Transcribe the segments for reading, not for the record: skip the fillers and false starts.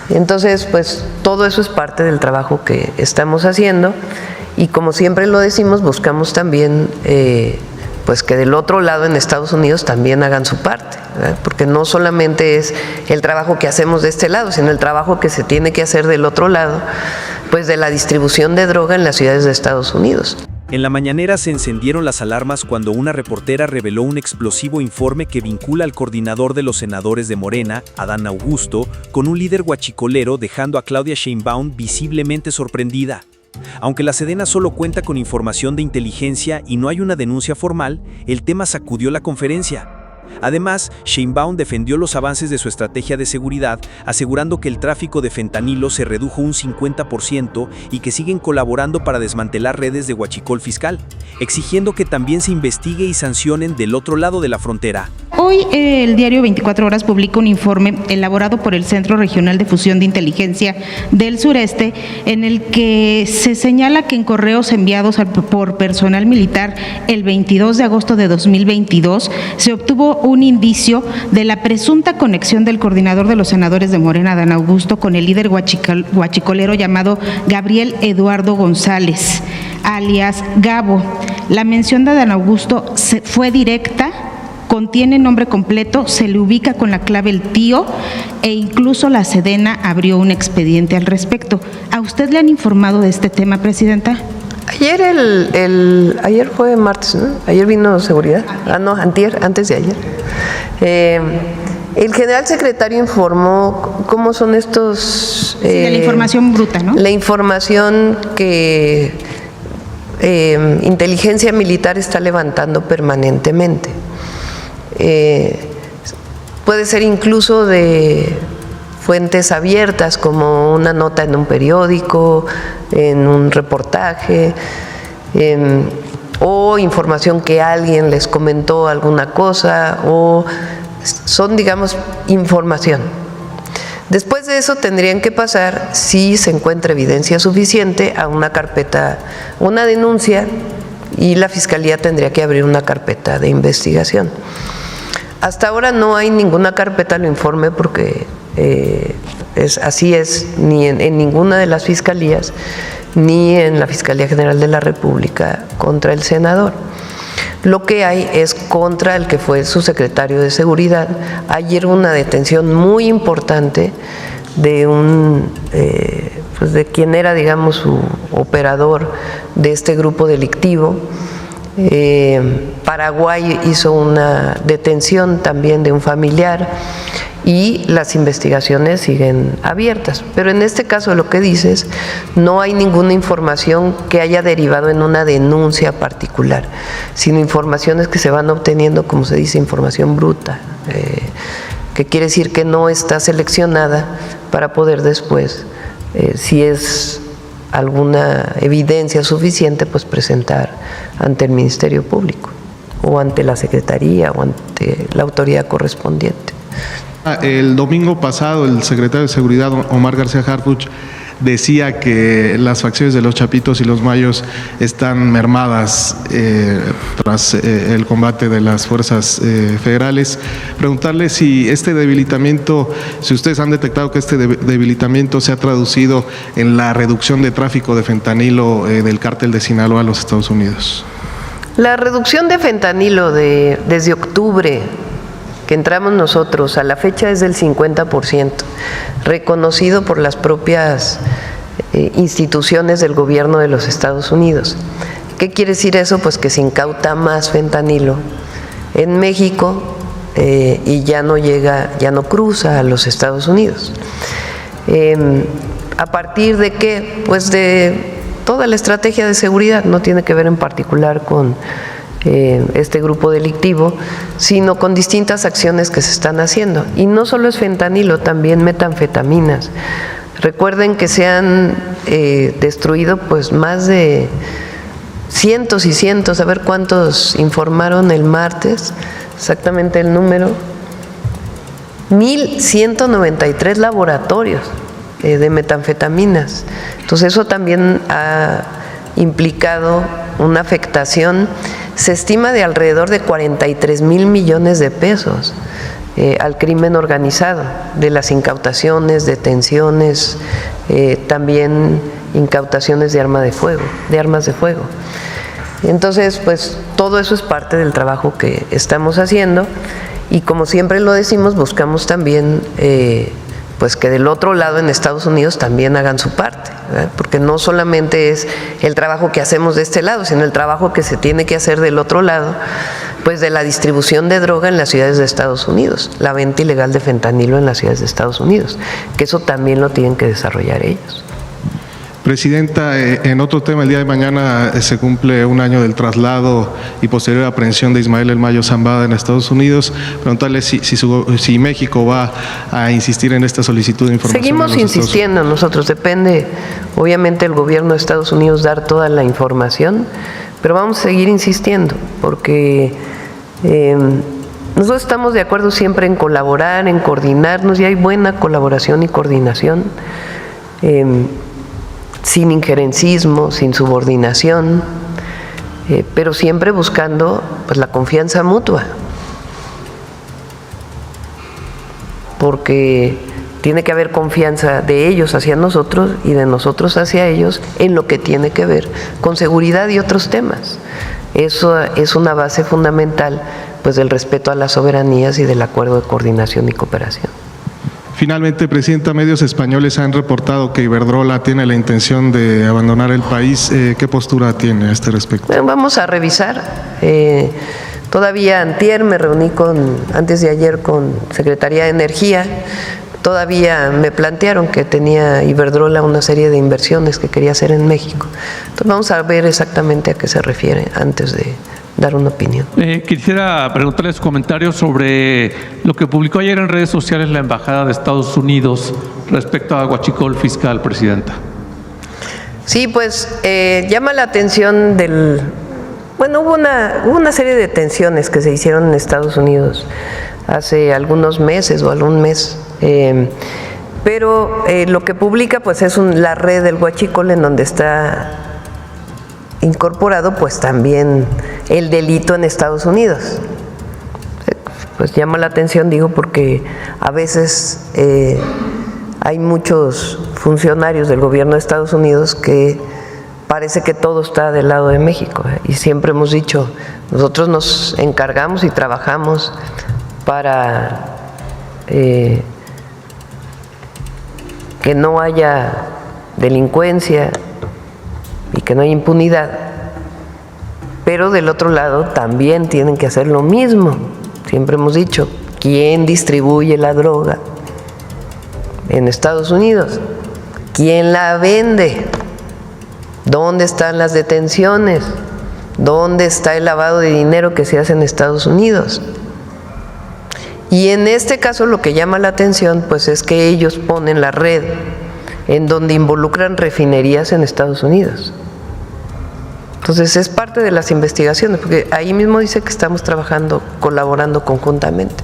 Entonces, pues todo eso es parte del trabajo que estamos haciendo y como siempre lo decimos, buscamos también pues que del otro lado en Estados Unidos también hagan su parte, ¿verdad? Porque no solamente es el trabajo que hacemos de este lado, sino el trabajo que se tiene que hacer del otro lado, pues de la distribución de droga en las ciudades de Estados Unidos. En la mañanera se encendieron las alarmas cuando una reportera reveló un explosivo informe que vincula al coordinador de los senadores de Morena, Adán Augusto, con un líder huachicolero, dejando a Claudia Sheinbaum visiblemente sorprendida. Aunque la Sedena solo cuenta con información de inteligencia y no hay una denuncia formal, el tema sacudió la conferencia. Además, Sheinbaum defendió los avances de su estrategia de seguridad, asegurando que el tráfico de fentanilo se redujo un 50% y que siguen colaborando para desmantelar redes de huachicol fiscal, exigiendo que también se investigue y sancionen del otro lado de la frontera. Hoy el diario 24 Horas publica un informe elaborado por el Centro Regional de Fusión de Inteligencia del Sureste, en el que se señala que en correos enviados por personal militar el 22 de agosto de 2022 se obtuvo un indicio de la presunta conexión del coordinador de los senadores de Morena, Adán Augusto, con el líder huachicolero llamado Gabriel Eduardo González, alias Gabo. La mención de Adán Augusto fue directa, contiene nombre completo, se le ubica con la clave el tío e incluso la Sedena abrió un expediente al respecto. ¿A usted le han informado de este tema, Presidenta? Ayer fue martes, ¿no? Ayer vino seguridad. Antes de ayer. El general secretario informó cómo son estos... de la información bruta, ¿no? La información que inteligencia militar está levantando permanentemente. Puede ser incluso de fuentes abiertas como una nota en un periódico, en un reportaje, o información que alguien les comentó alguna cosa, o son, digamos, información. Después de eso tendrían que pasar, si se encuentra evidencia suficiente, a una carpeta, una denuncia, y la Fiscalía tendría que abrir una carpeta de investigación. Hasta ahora no hay ninguna carpeta, lo informe, porque así es, ni en ninguna de las fiscalías, ni en la Fiscalía General de la República contra el senador. Lo que hay es contra el que fue su secretario de Seguridad. Ayer una detención muy importante de de quien era, digamos, su operador de este grupo delictivo. Paraguay hizo una detención también de un familiar y las investigaciones siguen abiertas. Pero en este caso lo que dices, no hay ninguna información que haya derivado en una denuncia particular, sino informaciones que se van obteniendo, como se dice, información bruta, que quiere decir que no está seleccionada para poder después, si es alguna evidencia suficiente, pues presentar ante el Ministerio Público o ante la Secretaría o ante la autoridad correspondiente. El domingo pasado el secretario de Seguridad, Omar García Harfuch, decía que las facciones de los Chapitos y los Mayos están mermadas tras el combate de las fuerzas federales. Preguntarle si este debilitamiento, si ustedes han detectado que este debilitamiento se ha traducido en la reducción de tráfico de fentanilo del cártel de Sinaloa a los Estados Unidos. La reducción de fentanilo desde octubre que entramos nosotros a la fecha es del 50%, reconocido por las propias instituciones del gobierno de los Estados Unidos. ¿Qué quiere decir eso? Pues que se incauta más fentanilo en México y ya no cruza a los Estados Unidos. ¿A partir de qué? Pues de toda la estrategia de seguridad, no tiene que ver en particular con este grupo delictivo, sino con distintas acciones que se están haciendo. Y no solo es fentanilo, también metanfetaminas. Recuerden que se han destruido pues más de cientos y cientos, a ver cuántos informaron el martes, exactamente el número, 1,193 laboratorios de metanfetaminas. Entonces eso también ha implicado una afectación, se estima, de alrededor de 43,000 millones de pesos al crimen organizado, de las incautaciones, detenciones, también incautaciones de armas de fuego. Entonces, pues todo eso es parte del trabajo que estamos haciendo y como siempre lo decimos, buscamos también pues que del otro lado en Estados Unidos también hagan su parte, ¿verdad? Porque no solamente es el trabajo que hacemos de este lado, sino el trabajo que se tiene que hacer del otro lado, pues de la distribución de droga en las ciudades de Estados Unidos, la venta ilegal de fentanilo en las ciudades de Estados Unidos, que eso también lo tienen que desarrollar ellos. Presidenta, en otro tema, el día de mañana se cumple un año del traslado y posterior aprehensión de Ismael El Mayo Zambada en Estados Unidos. Preguntarle si México va a insistir en esta solicitud de información. Seguimos insistiendo nosotros, depende obviamente el gobierno de Estados Unidos dar toda la información, pero vamos a seguir insistiendo porque nosotros estamos de acuerdo siempre en colaborar, en coordinarnos y hay buena colaboración y coordinación. Sin injerencismo, sin subordinación, pero siempre buscando pues, la confianza mutua, porque tiene que haber confianza de ellos hacia nosotros y de nosotros hacia ellos en lo que tiene que ver con seguridad y otros temas. Eso es una base fundamental pues, del respeto a las soberanías y del acuerdo de coordinación y cooperación. Finalmente, Presidenta, medios españoles han reportado que Iberdrola tiene la intención de abandonar el país. ¿Qué postura tiene a este respecto? Bueno, vamos a revisar. Todavía antier me reuní antes de ayer con Secretaría de Energía. Todavía me plantearon que tenía Iberdrola una serie de inversiones que quería hacer en México. Entonces vamos a ver exactamente a qué se refiere antes de dar una opinión. Quisiera preguntarle su comentario sobre lo que publicó ayer en redes sociales la Embajada de Estados Unidos respecto a huachicol fiscal, Presidenta. Sí, pues llama la atención bueno, hubo una serie de detenciones que se hicieron en Estados Unidos hace algunos meses o algún mes, pero lo que publica pues es la red del huachicol en donde está incorporado pues también el delito en Estados Unidos. Pues llama la atención, digo, porque a veces hay muchos funcionarios del gobierno de Estados Unidos que parece que todo está del lado de México, y siempre hemos dicho, nosotros nos encargamos y trabajamos para que no haya delincuencia y que no haya impunidad, pero del otro lado también tienen que hacer lo mismo. Siempre hemos dicho, ¿quién distribuye la droga en Estados Unidos? ¿Quién la vende? ¿Dónde están las detenciones? ¿Dónde está el lavado de dinero que se hace en Estados Unidos? Y en este caso lo que llama la atención pues es que ellos ponen la red en donde involucran refinerías en Estados Unidos. Entonces es parte de las investigaciones, porque ahí mismo dice que estamos trabajando, colaborando conjuntamente.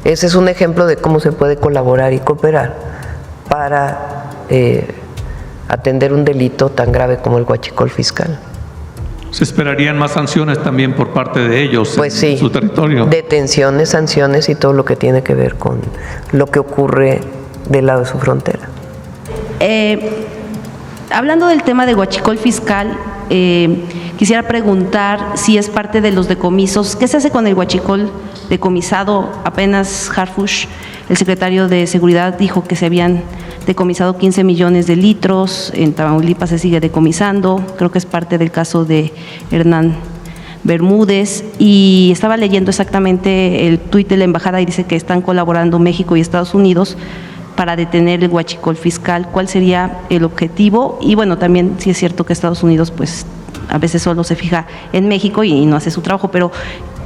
Ese es un ejemplo de cómo se puede colaborar y cooperar para atender un delito tan grave como el huachicol fiscal. ¿Se esperarían más sanciones también por parte de ellos pues en su territorio? Detenciones, sanciones y todo lo que tiene que ver con lo que ocurre del lado de su frontera. Hablando del tema de huachicol fiscal, quisiera preguntar si es parte de los decomisos. ¿Qué se hace con el huachicol decomisado? Apenas Harfuch, el secretario de Seguridad, dijo que se habían decomisado 15 millones de litros. En Tamaulipas se sigue decomisando. Creo que es parte del caso de Hernán Bermúdez. Y estaba leyendo exactamente el tuit de la embajada y dice que están colaborando México y Estados Unidos para detener el huachicol fiscal. ¿Cuál sería el objetivo? Y bueno, también sí es cierto que Estados Unidos pues a veces solo se fija en México y no hace su trabajo, pero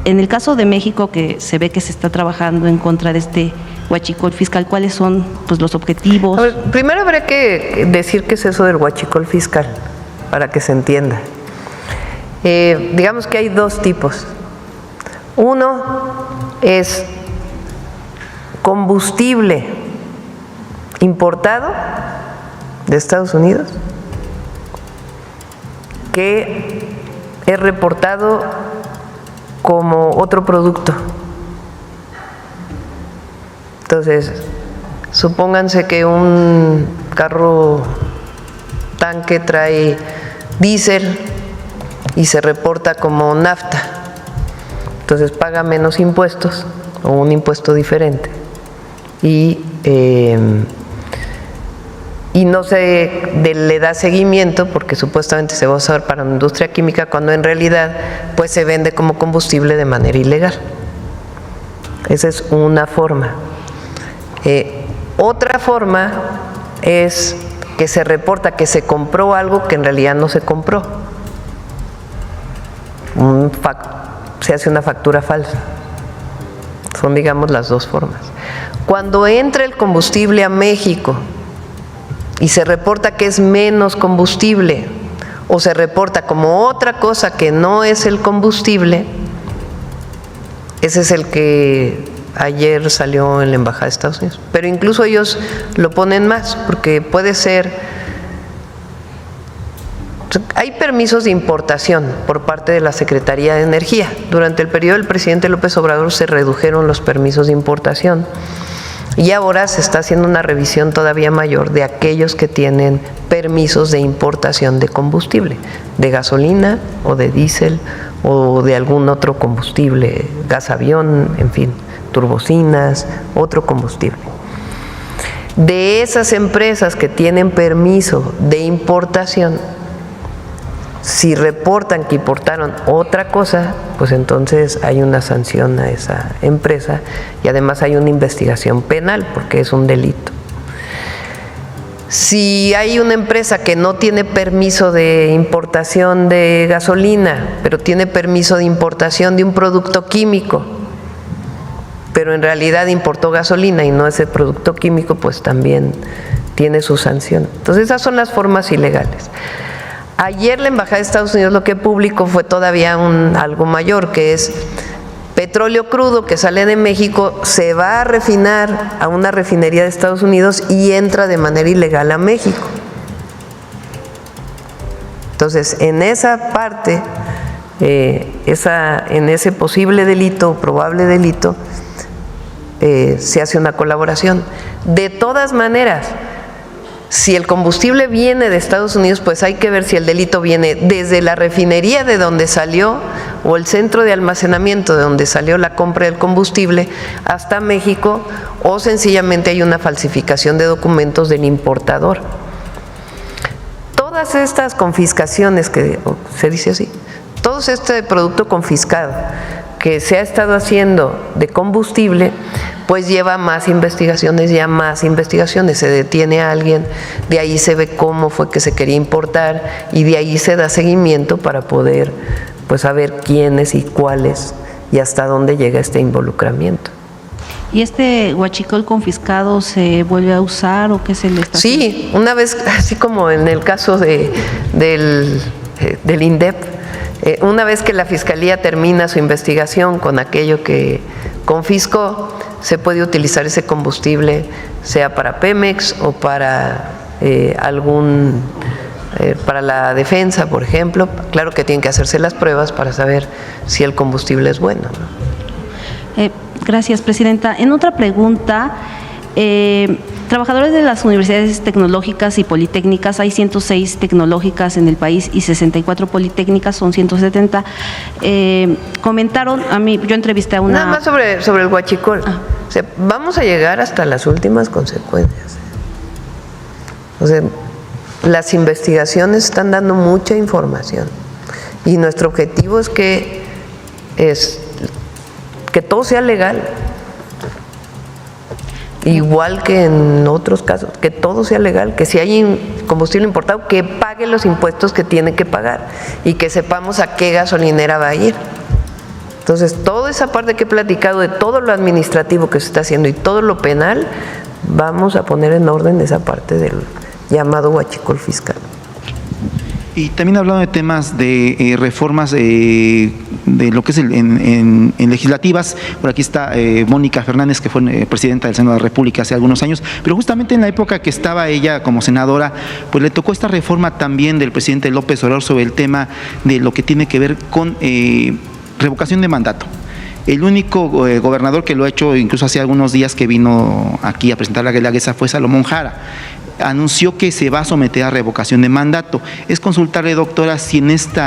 en el caso de México, que se ve que se está trabajando en contra de este huachicol fiscal, ¿cuáles son pues los objetivos? A ver, primero habría que decir qué es eso del huachicol fiscal, para que se entienda. Digamos que hay dos tipos. Uno es combustible importado de Estados Unidos que es reportado como otro producto Entonces, supónganse que un carro tanque trae diésel y se reporta como nafta. Entonces paga menos impuestos o un impuesto diferente. Y no se le da seguimiento porque supuestamente se va a usar para la industria química cuando en realidad pues se vende como combustible de manera ilegal. Esa es una forma. Otra forma es que se reporta que se compró algo que en realidad no se compró. Se hace una factura falsa. Son, digamos, las dos formas. Cuando entra el combustible a México y se reporta que es menos combustible o se reporta como otra cosa que no es el combustible, ese es el que ayer salió en la Embajada de Estados Unidos. Pero incluso ellos lo ponen más, porque puede ser... Hay permisos de importación por parte de la Secretaría de Energía. Durante el periodo del presidente López Obrador se redujeron los permisos de importación y ahora se está haciendo una revisión todavía mayor de aquellos que tienen permisos de importación de combustible, de gasolina o de diésel o de algún otro combustible, gas avión, en fin, turbocinas, otro combustible. De esas empresas que tienen permiso de importación, si reportan que importaron otra cosa, pues entonces hay una sanción a esa empresa y además hay una investigación penal porque es un delito. Si hay una empresa que no tiene permiso de importación de gasolina, pero tiene permiso de importación de un producto químico, pero en realidad importó gasolina y no ese producto químico, pues también tiene su sanción. Entonces esas son las formas ilegales. Ayer la Embajada de Estados Unidos lo que publicó fue todavía algo mayor, que es petróleo crudo que sale de México, se va a refinar a una refinería de Estados Unidos y entra de manera ilegal a México. Entonces, en esa parte, en ese posible delito o probable delito, se hace una colaboración. De todas maneras, si el combustible viene de Estados Unidos, pues hay que ver si el delito viene desde la refinería de donde salió o el centro de almacenamiento de donde salió la compra del combustible hasta México, o sencillamente hay una falsificación de documentos del importador. Todas estas confiscaciones, que se dice así, todo este producto confiscado que se ha estado haciendo de combustible, pues lleva más investigaciones, se detiene a alguien, de ahí se ve cómo fue que se quería importar y de ahí se da seguimiento para poder pues saber quiénes y cuáles y hasta dónde llega este involucramiento. ¿Y este huachicol confiscado se vuelve a usar o qué se le está haciendo? Sí, una vez, así como en el caso del INDEP, una vez que la Fiscalía termina su investigación con aquello que confiscó, se puede utilizar ese combustible, sea para Pemex o para para la defensa, por ejemplo. Claro que tienen que hacerse las pruebas para saber si el combustible es bueno, ¿no? Gracias, Presidenta. En otra pregunta, trabajadores de las universidades tecnológicas y politécnicas, hay 106 tecnológicas en el país y 64 politécnicas, son 170, comentaron, yo entrevisté a una... Nada más sobre el huachicol. O sea, vamos a llegar hasta las últimas consecuencias. O sea, las investigaciones están dando mucha información y nuestro objetivo es que todo sea legal. Igual que en otros casos, que todo sea legal, que si hay combustible importado, que pague los impuestos que tiene que pagar y que sepamos a qué gasolinera va a ir. Entonces, toda esa parte que he platicado de todo lo administrativo que se está haciendo y todo lo penal, vamos a poner en orden esa parte del llamado huachicol fiscal. Y también hablando de temas de reformas de lo que es en legislativas, por aquí está Mónica Fernández, que fue presidenta del Senado de la República hace algunos años, pero justamente en la época que estaba ella como senadora, pues le tocó esta reforma también del presidente López Obrador sobre el tema de lo que tiene que ver con revocación de mandato. El único gobernador que lo ha hecho, incluso hace algunos días que vino aquí a presentar la guelaguetza, fue Salomón Jara. Anunció que se va a someter a revocación de mandato. Es consultarle, doctora, si en este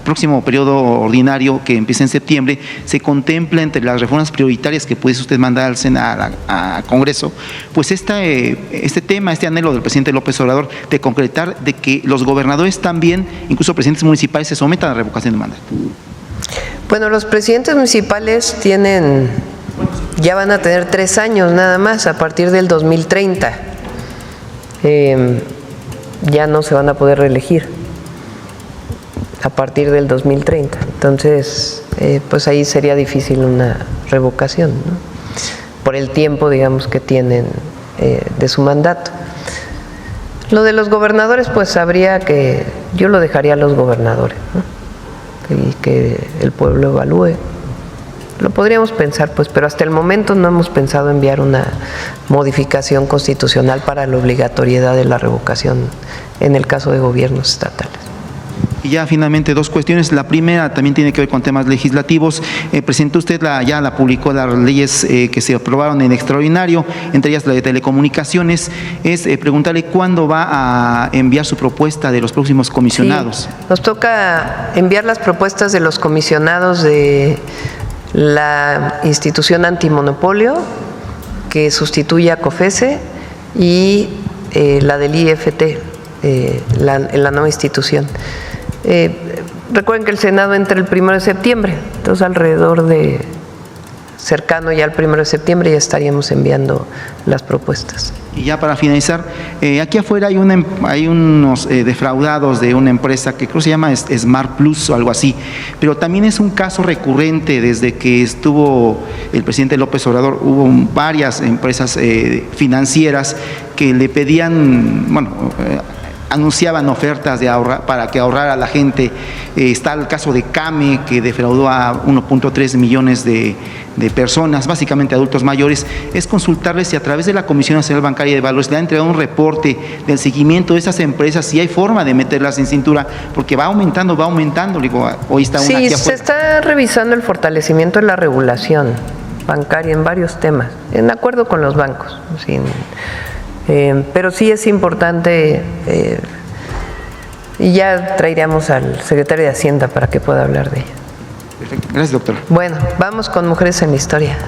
próximo periodo ordinario que empieza en septiembre se contempla entre las reformas prioritarias que pudiese usted mandar al Senado, al Congreso, pues este tema, este anhelo del presidente López Obrador de concretar de que los gobernadores también, incluso presidentes municipales, se sometan a revocación de mandato. Bueno, los presidentes municipales ya van a tener 3 años nada más a partir del 2030. Ya no se van a poder reelegir a partir del 2030. Entonces, pues ahí sería difícil una revocación, ¿no? Por el tiempo, digamos, que tienen de su mandato. Lo de los gobernadores, pues yo lo dejaría a los gobernadores, ¿no? Y que el pueblo evalúe. Lo podríamos pensar, pues, pero hasta el momento no hemos pensado enviar una modificación constitucional para la obligatoriedad de la revocación en el caso de gobiernos estatales. Y ya finalmente 2 cuestiones. La primera también tiene que ver con temas legislativos. Presentó usted, ya la publicó, las leyes que se aprobaron en extraordinario, entre ellas la de telecomunicaciones. Es preguntarle cuándo va a enviar su propuesta de los próximos comisionados. Sí, nos toca enviar las propuestas de los comisionados de la institución antimonopolio que sustituye a COFESE y la del IFT, la nueva institución. Recuerden que el Senado entra el 1 de septiembre, entonces cercano ya al 1 de septiembre ya estaríamos enviando las propuestas. Y ya para finalizar, aquí afuera hay unos defraudados de una empresa que creo que se llama Smart Plus o algo así, pero también es un caso recurrente desde que estuvo el presidente López Obrador. Hubo varias empresas financieras que le pedían, anunciaban ofertas para que ahorrara la gente. Está el caso de Came, que defraudó a 1.3 millones de personas, básicamente adultos mayores. Es consultarles si a través de la Comisión Nacional Bancaria de Valores le han entregado un reporte del seguimiento de esas empresas, si hay forma de meterlas en cintura, porque va aumentando. Digo, hoy está una aquí afuera. Se está revisando el fortalecimiento de la regulación bancaria en varios temas, en acuerdo con los bancos, pero sí es importante, y ya traeríamos al secretario de Hacienda para que pueda hablar de ella. Perfecto. Gracias, doctora. Bueno, vamos con Mujeres en la Historia.